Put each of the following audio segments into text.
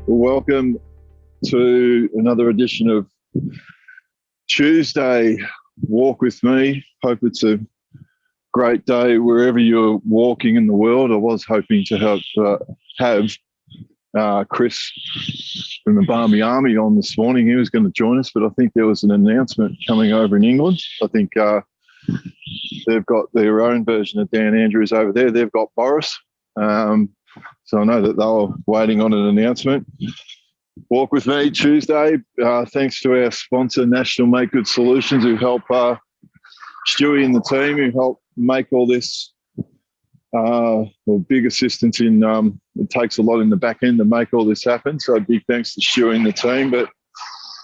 Welcome to another edition of Tuesday Walk with me. Hope it's a great day wherever you're walking in the world. I was hoping to have Chris from the Barmy Army on this morning. He was going to join us, but I think there was an announcement coming over in England. I think they've got their own version of Dan Andrews over there. They've got Boris. So I know that they were waiting on an announcement. Walk with me Tuesday. Thanks to our sponsor, National Make Good Solutions, who help Stewie and the team, who help make all this. Big assistance in it takes a lot in the back end to make all this happen. So big thanks to Stewie and the team. But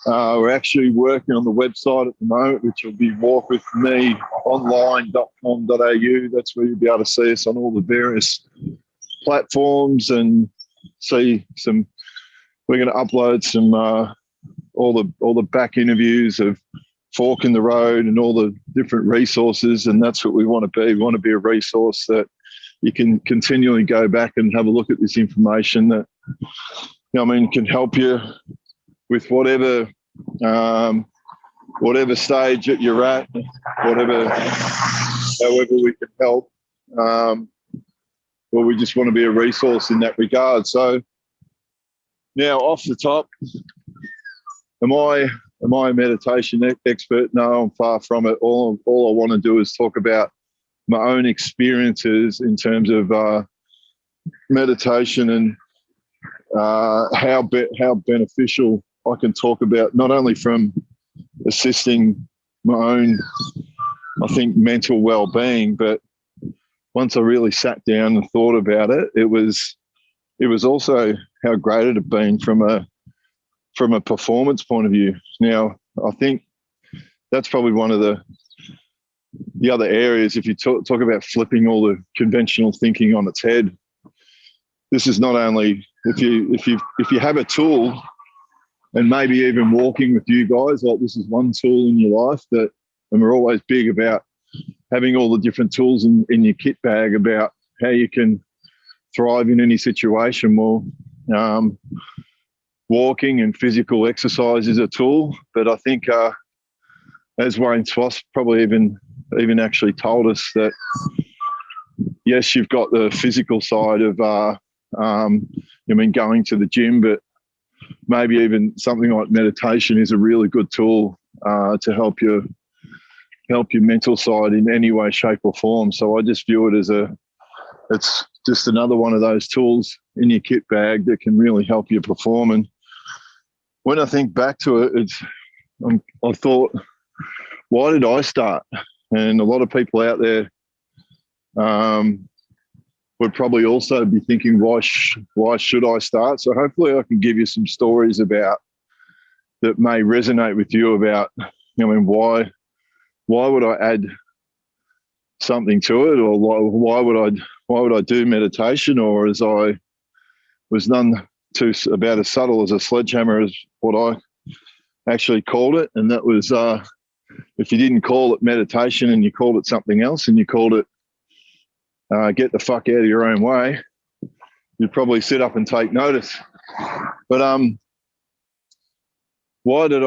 we're actually working on the website at the moment, which will be walkwithmeonline.com.au. That's where you'll be able to see us on all the various platforms and see some. We're going to upload some all the back interviews of Fork in the Road and all the different resources, and that's what we want to be. We want to be a resource that you can continually go back and have a look at this information that can help you with whatever stage that you're at, however we can help. Well, we just want to be a resource in that regard. So now, off the top, am I a meditation expert? No, I'm far from it. All I want to do is talk about my own experiences in terms of meditation and how beneficial I can talk about, not only from assisting my own, I think, mental well-being, but once I really sat down and thought about it, it was also how great it had been from a performance point of view. Now, I think that's probably one of the other areas. If you talk about flipping all the conventional thinking on its head, this is not only if you have a tool, and maybe even walking with you guys, like this is one tool in your life and we're always big about having all the different tools in your kit bag about how you can thrive in any situation. Well, walking and physical exercise is a tool, but I think as Wayne Swass probably even actually told us that yes, you've got the physical side of going to the gym, but maybe even something like meditation is a really good tool to help your mental side in any way, shape or form. So I just view it as it's just another one of those tools in your kit bag that can really help you perform. And when I think back to it, I thought, why did I start? And a lot of people out there would probably also be thinking, why should I start? So hopefully I can give you some stories about that may resonate with you about, why would I add something to it, or why would I do meditation, or as I was none too about as subtle as a sledgehammer as what I actually called it, and that was if you didn't call it meditation and you called it something else and you called it get the fuck out of your own way, you'd probably sit up and take notice. But why did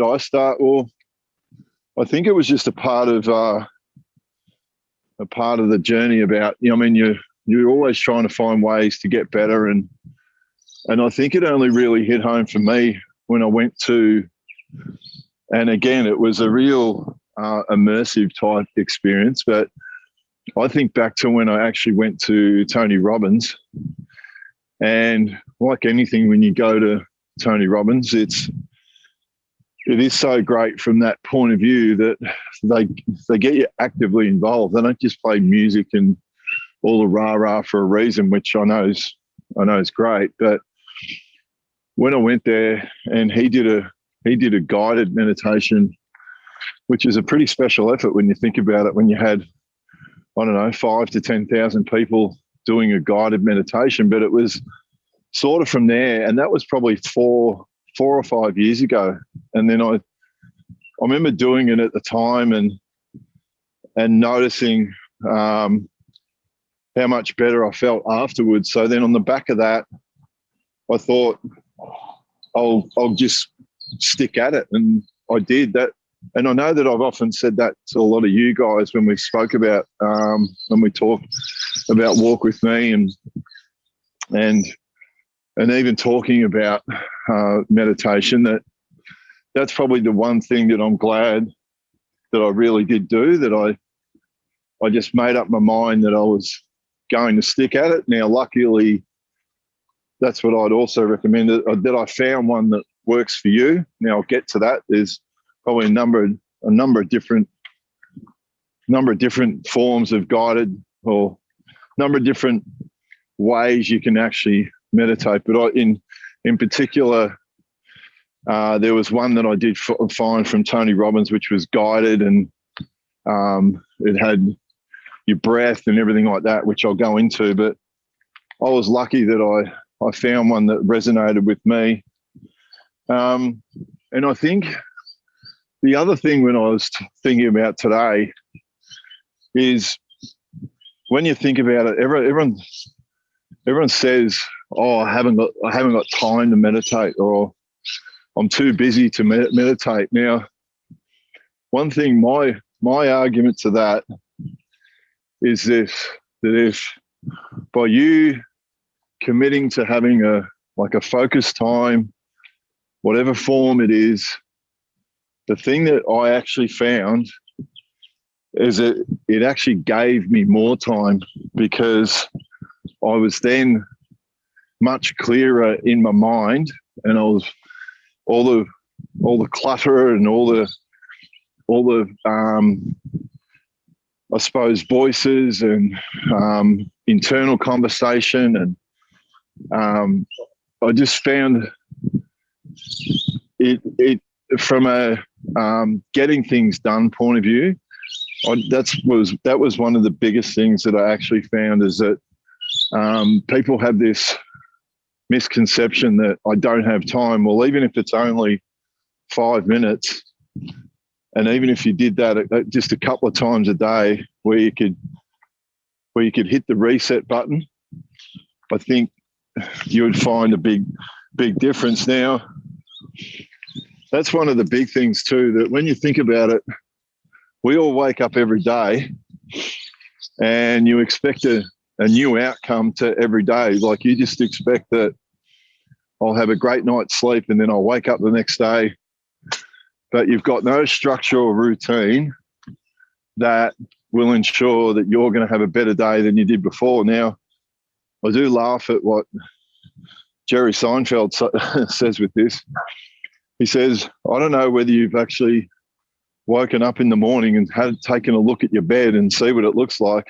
I start? Well, I think it was just a part of the journey about, you're always trying to find ways to get better. And I think it only really hit home for me when I went to, and again, it was a real immersive type experience, but I think back to when I actually went to Tony Robbins. And like anything, when you go to Tony Robbins, it is so great from that point of view that they get you actively involved. They don't just play music and all the rah-rah for a reason, which I know is great. But when I went there and he did a guided meditation, which is a pretty special effort when you think about it, when you had, 5,000 to 10,000 people doing a guided meditation. But it was sort of from there, and that was probably 4 or 5 years ago. And then I remember doing it at the time and noticing how much better I felt afterwards. So then on the back of that, I thought, I'll just stick at it. And I did that. And I know that I've often said that to a lot of you guys when we spoke about, when we talked about Walk With Me and even talking about meditation, that's probably the one thing that I'm glad that I really did do, that I just made up my mind that I was going to stick at it. Now, luckily, that's what I'd also recommend, that I found one that works for you. Now, I'll get to that. There's probably a number of different forms of guided, or number of different ways you can actually meditate. But in particular, there was one that I did find from Tony Robbins, which was guided, and it had your breath and everything like that, which I'll go into. But I was lucky that I found one that resonated with me. And I think the other thing when I was thinking about today is, when you think about it, everyone says, "Oh, I haven't got time to meditate," or "I'm too busy to meditate." Now, one thing, my argument to that is this: that if by you committing to having a focused time, whatever form it is, the thing that I actually found is that it actually gave me more time, because I was then much clearer in my mind, and I was all the clutter and all the I suppose voices and internal conversation, and I just found it from a getting things done point of view. That was one of the biggest things that I actually found, is that people have this misconception that I don't have time. Well, even if it's only 5 minutes, and even if you did that just a couple of times a day, where you could hit the reset button, I think you would find a big difference. Now, that's one of the big things too, that when you think about it, we all wake up every day and you expect a new outcome to every day. Like, you just expect that I'll have a great night's sleep and then I'll wake up the next day. But you've got no structure or routine that will ensure that you're going to have a better day than you did before. Now, I do laugh at what Jerry Seinfeld says with this. He says, "I don't know whether you've actually woken up in the morning and had taken a look at your bed and see what it looks like.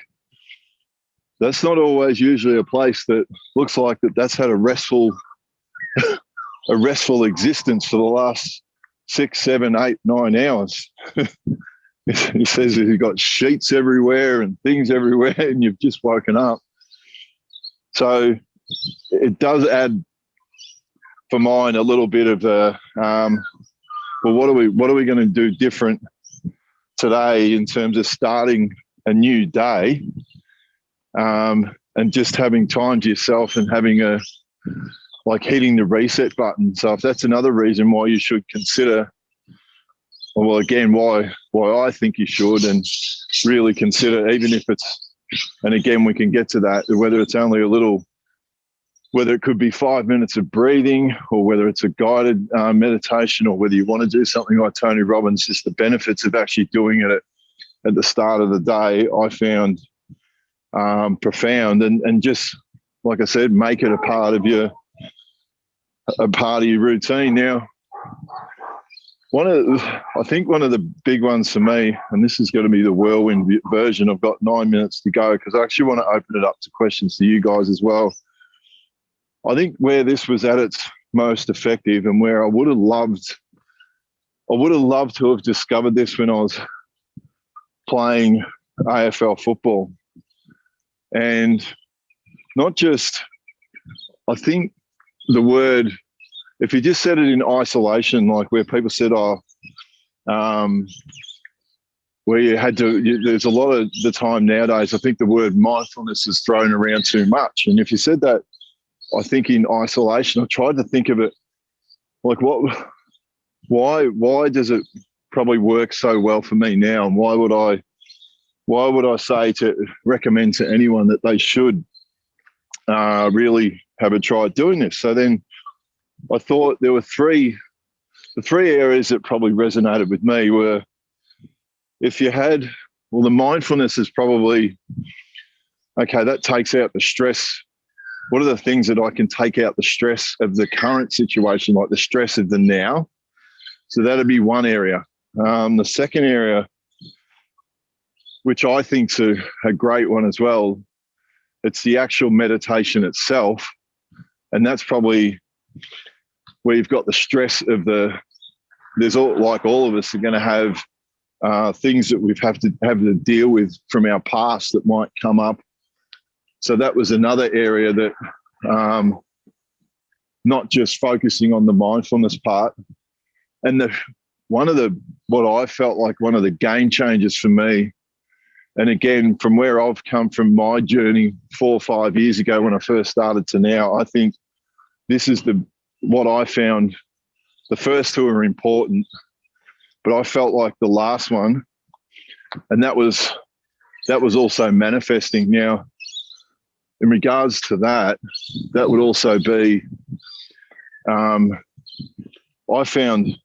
That's not always usually a place that looks like that's had a restful existence for the last 6, 7, 8, 9 hours." He says you've got sheets everywhere and things everywhere, and you've just woken up. So it does add, for mine, a little bit of well, what are we going to do different today in terms of starting a new day, and just having time to yourself and having hitting the reset button. So if that's another reason why you should consider, well, again, why I think you should, and really consider, even if it's, and again, we can get to that, whether it's only a little, whether it could be 5 minutes of breathing, or whether it's a guided meditation, or whether you want to do something like Tony Robbins, just the benefits of actually doing it at the start of the day, I found profound. And just, like I said, make it a part of your routine. Now, I think one of the big ones for me, and this is going to be the whirlwind version, I've got 9 minutes to go, because I actually want to open it up to questions to you guys as well. I think where this was at its most effective, and where I would have loved to have discovered this when I was playing AFL football. And not just, I think the word, if you just said it in isolation, like where people said, where you had to, there's a lot of the time nowadays, I think the word mindfulness is thrown around too much. And if you said that, I think in isolation, I tried to think of it like why does it probably work so well for me now, and why would I say to recommend to anyone that they should really have a try at doing this? So then I thought there were the three areas that probably resonated with me were, if you had, well, the mindfulness is probably, okay, that takes out the stress. What are the things that I can take out the stress of the current situation, like the stress of the now? So that'd be one area. The second area, which I think's a great one as well, it's the actual meditation itself. And that's probably where you've got the stress of there's like all of us are going to have things that we've have to deal with from our past that might come up. So that was another area that not just focusing on the mindfulness part. And what I felt like one of the game changers for me, and again, from where I've come from my journey 4 or 5 years ago when I first started to now, I think this is what I found. The first two are important, but I felt like the last one, and that was also manifesting. Now, in regards to that would also be, I found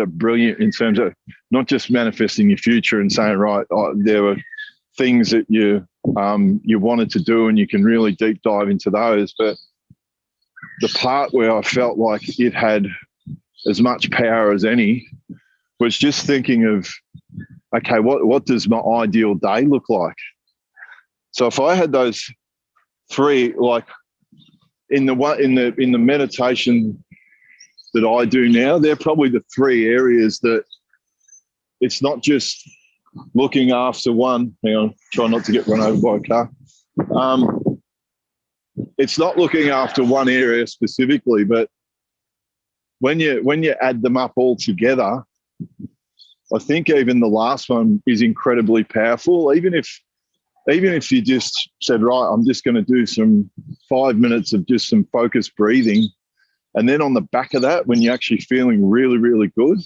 it brilliant in terms of not just manifesting your future and saying, right, there were things that you wanted to do and you can really deep dive into those. But the part where I felt like it had as much power as any was just thinking of, okay, what does my ideal day look like? So if I had those three, like in the meditation that I do now, they're probably the three areas that it's not just looking after one. Hang on, try not to get run over by a car. It's not looking after one area specifically, but when you add them up all together, I think even the last one is incredibly powerful. Even if you just said, right, I'm just going to do 5 minutes of just some focused breathing. And then on the back of that, when you're actually feeling really, really good,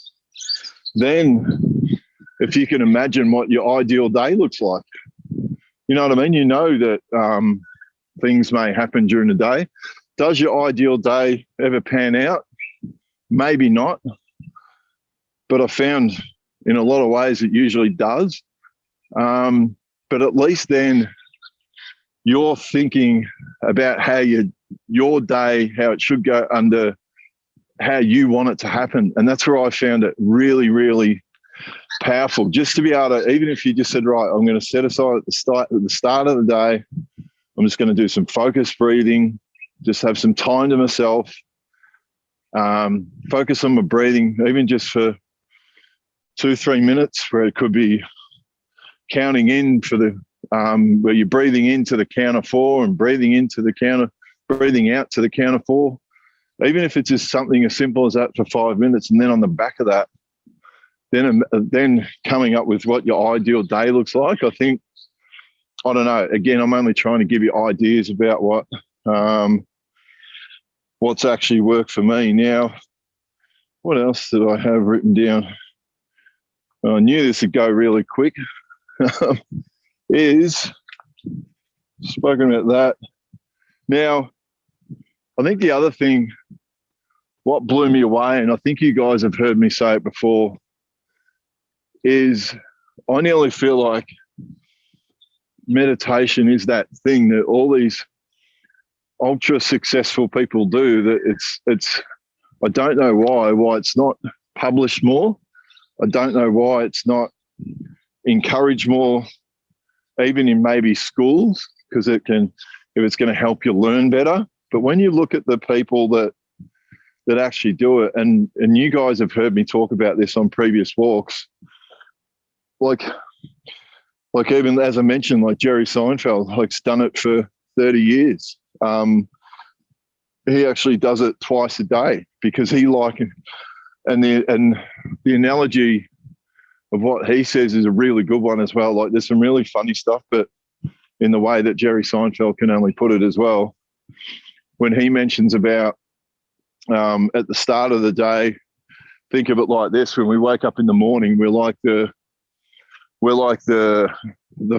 then if you can imagine what your ideal day looks like, you know what I mean? You know that things may happen during the day. Does your ideal day ever pan out? Maybe not. But I found in a lot of ways it usually does. But at least then you're thinking about how your day, how it should go under how you want it to happen. And that's where I found it really, really powerful, just to be able to, even if you just said, right, I'm going to set aside at the start of the day, I'm just going to do some focused breathing, just have some time to myself, focus on my breathing, even just for 2-3 minutes, where it could be counting in for where you're breathing into the count of 4 and breathing out to the count of 4. Even if it's just something as simple as that for 5 minutes, and then on the back of that, then coming up with what your ideal day looks like. I think, I don't know, again, I'm only trying to give you ideas about what's actually worked for me. Now, what else did I have written down? I knew this would go really quick. Is spoken about that. Now, I think the other thing, what blew me away, and I think you guys have heard me say it before, is I nearly feel like meditation is that thing that all these ultra successful people do, that it's I don't know why it's not published more. I don't know why it's not encouraged more, even in maybe schools, because if it's going to help you learn better. But when you look at the people that actually do it, and you guys have heard me talk about this on previous walks, like even as I mentioned, like Jerry Seinfeld, like's done it for 30 years. He actually does it twice a day because he and the analogy of what he says is a really good one as well. Like, there's some really funny stuff, but in the way that Jerry Seinfeld can only put it as well, when he mentions about at the start of the day, think of it like this: when we wake up in the morning, we're like the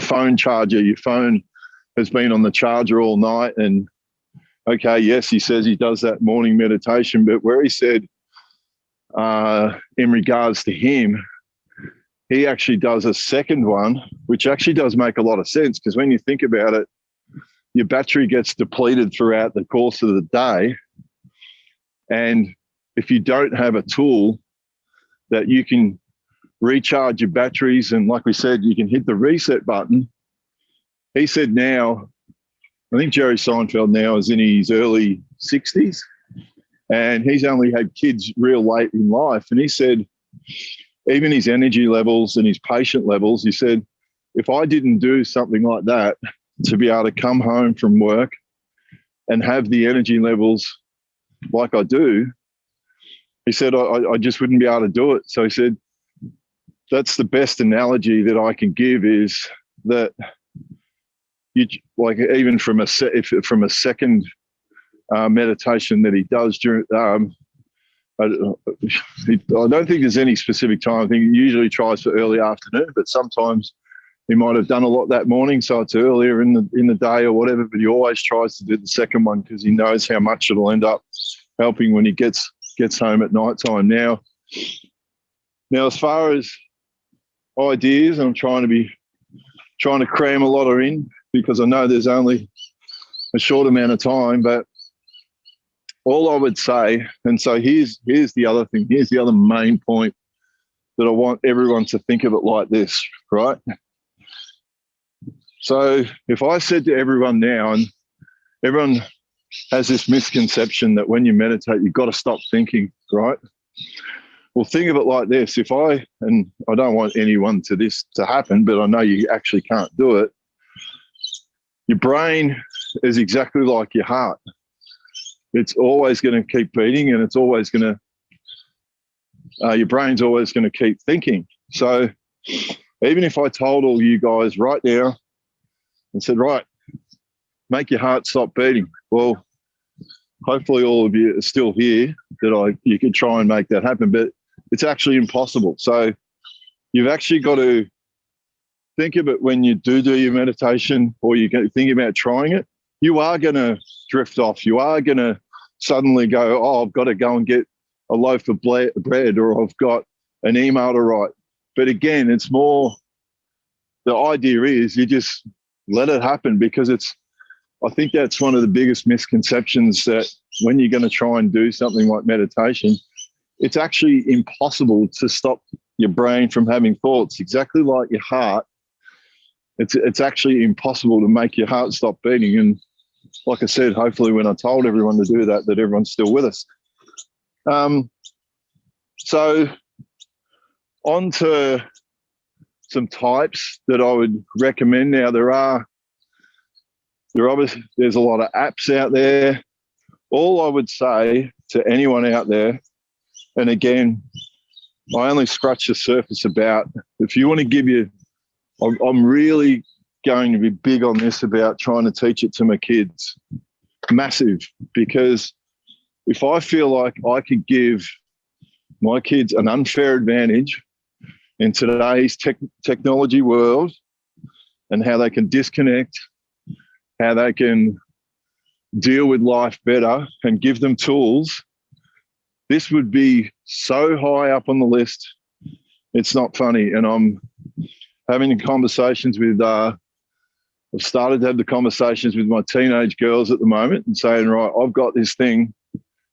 phone charger. Your phone has been on the charger all night, and okay, yes, he says he does that morning meditation, but where he said in regards to him, he actually does a second one, which actually does make a lot of sense, because when you think about it, your battery gets depleted throughout the course of the day. And if you don't have a tool that you can recharge your batteries, and like we said, you can hit the reset button. He said now, I think Jerry Seinfeld now is in his early 60s, and he's only had kids real late in life. And he said, even his energy levels and his patient levels, he said, if I didn't do something like that to be able to come home from work and have the energy levels like I do, he said, I just wouldn't be able to do it. So he said, that's the best analogy that I can give, is that you, like, even from a second meditation that he does during, I don't think there's any specific time. I think he usually tries for early afternoon, but sometimes he might have done a lot that morning, so it's earlier in the day or whatever. But he always tries to do the second one because he knows how much it'll end up helping when he gets home at night time. Now, as far as ideas, I'm trying to cram a lot in, because I know there's only a short amount of time. But all I would say, and so here's the other thing, here's the other main point, that I want everyone to think of it like this, right? So if I said to everyone now, and everyone has this misconception that when you meditate, you've got to stop thinking, right? Well, think of it like this. And I don't want anyone to happen, but I know you actually can't do it. Your brain is exactly like your heart. It's always going to keep beating, and it's always going to, your brain's always going to keep thinking. So even if I told all you guys right now and said, right, make your heart stop beating. Well, hopefully all of you are still here, that you could try and make that happen, but it's actually impossible. So you've actually got to think of it when you do your meditation, or you think about trying it. You are going to drift off. You are going to suddenly go, oh, I've got to go and get a loaf of bread, or I've got an email to write. But again, it's more, the idea is you just let it happen, because I think that's one of the biggest misconceptions, that when you're going to try and do something like meditation, it's actually impossible to stop your brain from having thoughts. Exactly like your heart, it's actually impossible to make your heart stop beating. And like I said, hopefully when I told everyone to do that everyone's still with us. So on to some types that I would recommend. Now, there's a lot of apps out there. All I would say to anyone out there, and again, I only scratch the surface about, if you want to I'm really going to be big on this about trying to teach it to my kids. Massive. Because if I feel like I could give my kids an unfair advantage in today's technology world, and how they can disconnect, how they can deal with life better, and give them tools, this would be so high up on the list. It's not funny. And I'm having conversations with, I've started to have the conversations with my teenage girls at the moment, and saying, right, I've got this thing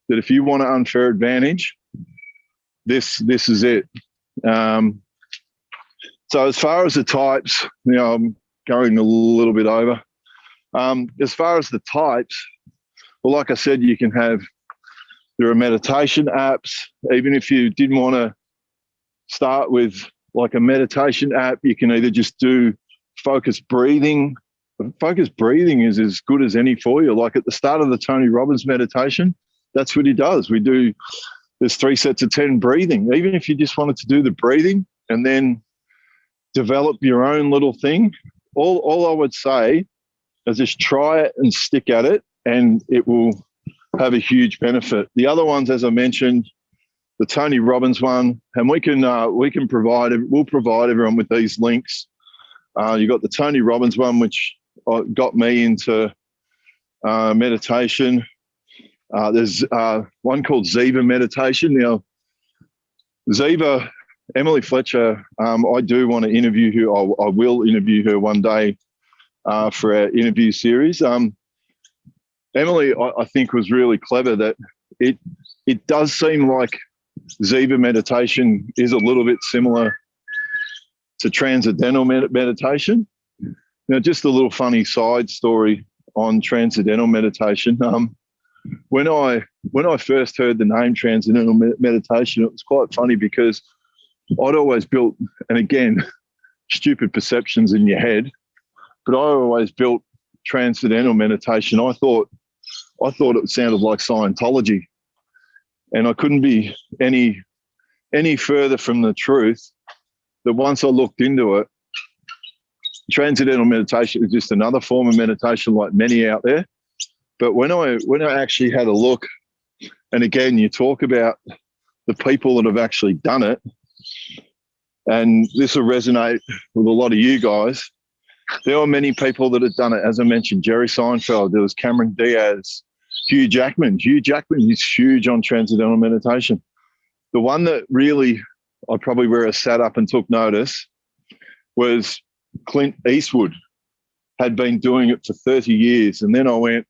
that if you want an unfair advantage, this is it. So as far as the types, I'm going a little bit over. As far as the types, well, like I said, there are meditation apps. Even if you didn't want to start with like a meditation app, you can either just do focused breathing. Focused breathing is as good as any for you. Like at the start of the Tony Robbins meditation, that's what he does. There's 3 sets of 10 breathing. Even if you just wanted to do the breathing and then develop your own little thing, all I would say is just try it and stick at it, and it will have a huge benefit. The other ones, as I mentioned, the Tony Robbins one, and we'll provide everyone with these links. You got the Tony Robbins one, which got me into meditation. There's one called Ziva meditation. Now, Ziva, Emily Fletcher, I do want to interview her. I will interview her one day for our interview series. Emily, I think, was really clever that it does seem like Ziva meditation is a little bit similar to transcendental meditation. Now, just a little funny side story on transcendental meditation. When I first heard the name transcendental meditation, it was quite funny because I'd always built, and again, stupid perceptions in your head, but I always built transcendental meditation. I thought it sounded like Scientology, and I couldn't be any further from the truth that once I looked into it, transcendental meditation is just another form of meditation like many out there. But when I actually had a look, and again, you talk about the people that have actually done it, and this will resonate with a lot of you guys. There are many people that have done it. As I mentioned, Jerry Seinfeld, there was Cameron Diaz, Hugh Jackman. Hugh Jackman is huge on transcendental meditation. The one that really, where I sat up and took notice, was Clint Eastwood. Had been doing it for 30 years. And then I went,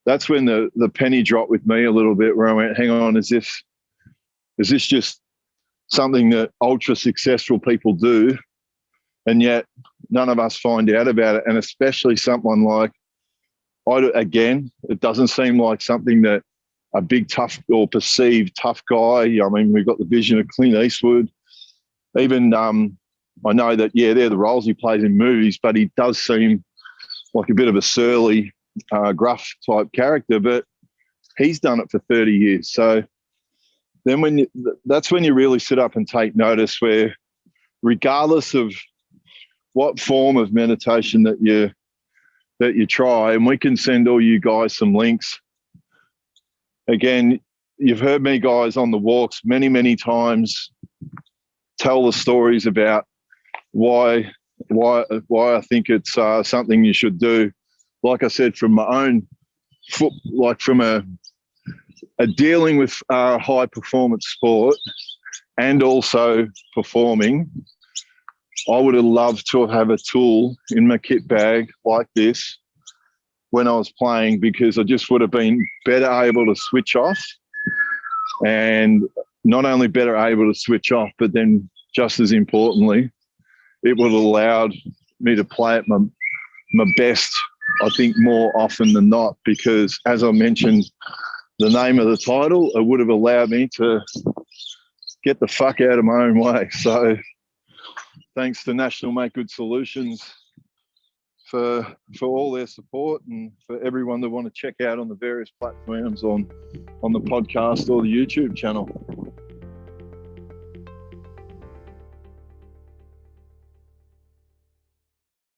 that's when the penny dropped with me a little bit, where I went, hang on, is this just something that ultra successful people do, and yet none of us find out about it? And especially someone like, it doesn't seem like something that a big tough or perceived tough guy. I mean, we've got the vision of Clint Eastwood. Even I know that, yeah, they're the roles he plays in movies, but he does seem like a bit of a surly, gruff type character, but he's done it for 30 years. So then that's when you really sit up and take notice, where regardless of what form of meditation that you try, and we can send all you guys some links. Again, you've heard me guys on the walks many, many times tell the stories about why I think it's something you should do. Like I said, from my own from a dealing with high performance sport and also performing, I would have loved to have a tool in my kit bag like this when I was playing, because I just would have been better able to switch off, and not only better able to switch off, but then just as importantly, it would have allowed me to play at my best, I think, more often than not, because as I mentioned, the name of the title, it would have allowed me to get the fuck out of my own way. So thanks to National Make Good Solutions for all their support, and for everyone that want to check out on the various platforms on the podcast or the YouTube channel.